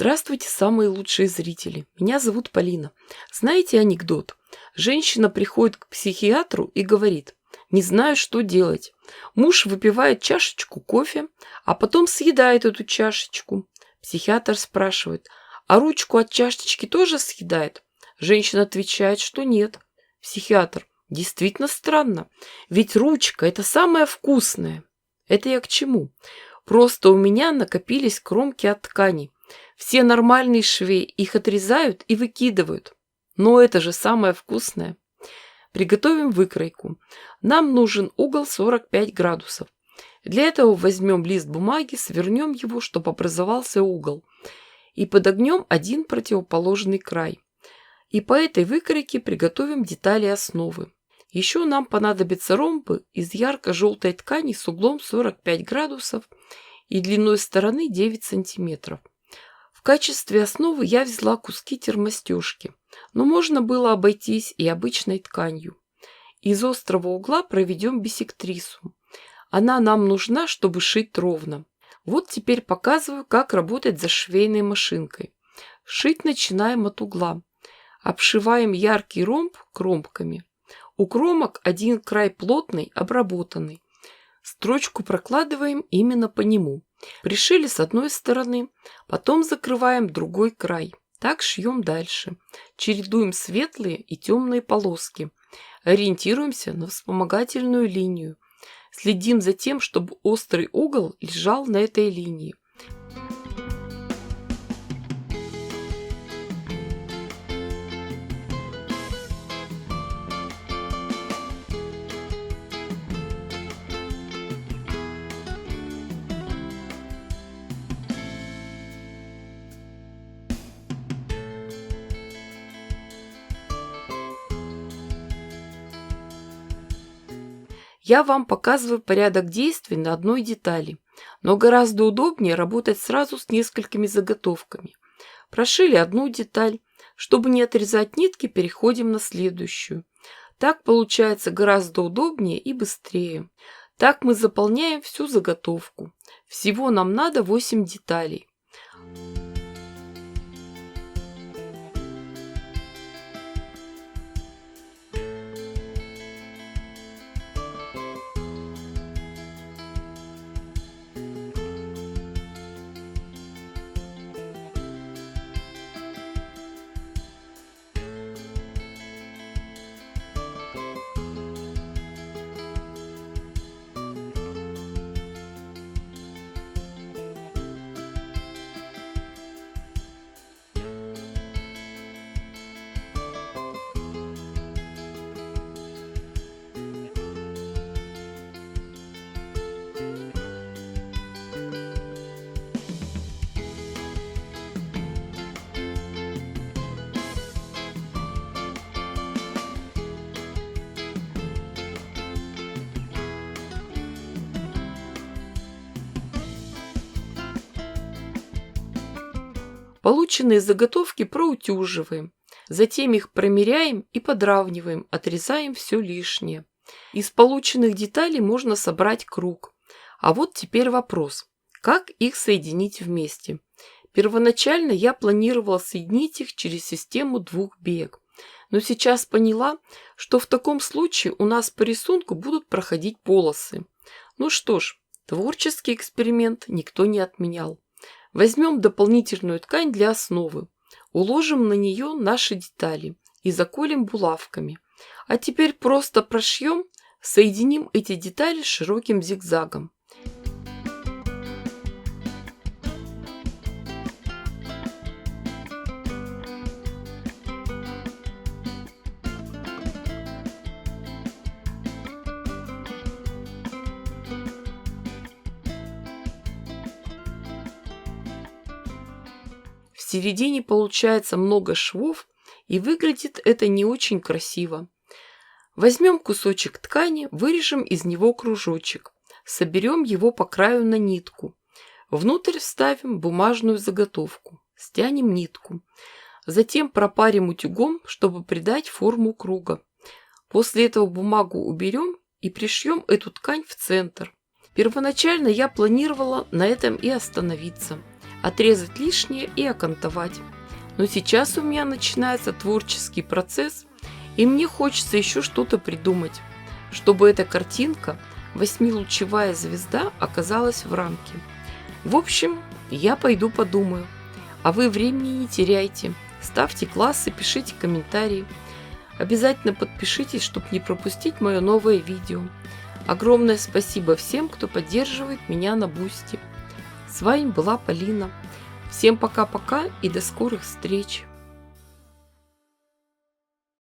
Здравствуйте, самые лучшие зрители. Меня зовут Полина. Знаете анекдот? Женщина приходит к психиатру и говорит: не знаю, что делать. Муж выпивает чашечку кофе, а потом съедает эту чашечку. Психиатр спрашивает: а ручку от чашечки тоже съедает? Женщина отвечает, что нет. Психиатр: действительно странно, ведь ручка – это самое вкусное. Это я к чему? Просто у меня накопились кромки от ткани. Все нормальные швеи их отрезают и выкидывают. Но это же самое вкусное. Приготовим выкройку. Нам нужен угол 45 градусов. Для этого возьмем лист бумаги, свернем его, чтобы образовался угол, и подогнем один противоположный край. И по этой выкройке приготовим детали основы. Еще нам понадобятся ромбы из ярко-желтой ткани с углом 45 градусов и длиной стороны 9 сантиметров. В качестве основы я взяла куски термостежки, но можно было обойтись и обычной тканью. Из острого угла проведем биссектрису. Она нам нужна, чтобы шить ровно. Вот теперь показываю, как работать за швейной машинкой. Шить начинаем от угла. Обшиваем яркий ромб кромками. У кромок один край плотный, обработанный. Строчку прокладываем именно по нему. Пришили с одной стороны, потом закрываем другой край. Так шьем дальше. Чередуем светлые и темные полоски. Ориентируемся на вспомогательную линию. Следим за тем, чтобы острый угол лежал на этой линии. Я вам показываю порядок действий на одной детали, но гораздо удобнее работать сразу с несколькими заготовками. Прошили одну деталь, чтобы не отрезать нитки, переходим на следующую. Так получается гораздо удобнее и быстрее. Так мы заполняем всю заготовку. Всего нам надо 8 деталей. Полученные заготовки проутюживаем, затем их промеряем и подравниваем, отрезаем все лишнее. Из полученных деталей можно собрать круг. А вот теперь вопрос, как их соединить вместе? Первоначально я планировала соединить их через систему двух биек, но сейчас поняла, что в таком случае у нас по рисунку будут проходить полосы. Ну что ж, творческий эксперимент никто не отменял. Возьмем дополнительную ткань для основы, уложим на нее наши детали и заколем булавками. А теперь просто прошьем, соединим эти детали широким зигзагом. В середине получается много швов, и выглядит это не очень красиво. Возьмем кусочек ткани, вырежем из него кружочек, соберем его по краю на нитку. Внутрь вставим бумажную заготовку, стянем нитку. Затем пропарим утюгом, чтобы придать форму круга. После этого бумагу уберем и пришьем эту ткань в центр. Первоначально я планировала на этом и остановиться. отрезать лишнее и окантовать. Но сейчас у меня начинается творческий процесс, и мне хочется еще что-то придумать, чтобы эта картинка, 8-лучевая звезда, оказалась в рамке. В общем, я пойду подумаю. А вы времени не теряйте. Ставьте классы, пишите комментарии. Обязательно подпишитесь, чтобы не пропустить мое новое видео. Огромное спасибо всем, кто поддерживает меня на Бусти. С вами была Полина. Всем пока-пока и до скорых встреч!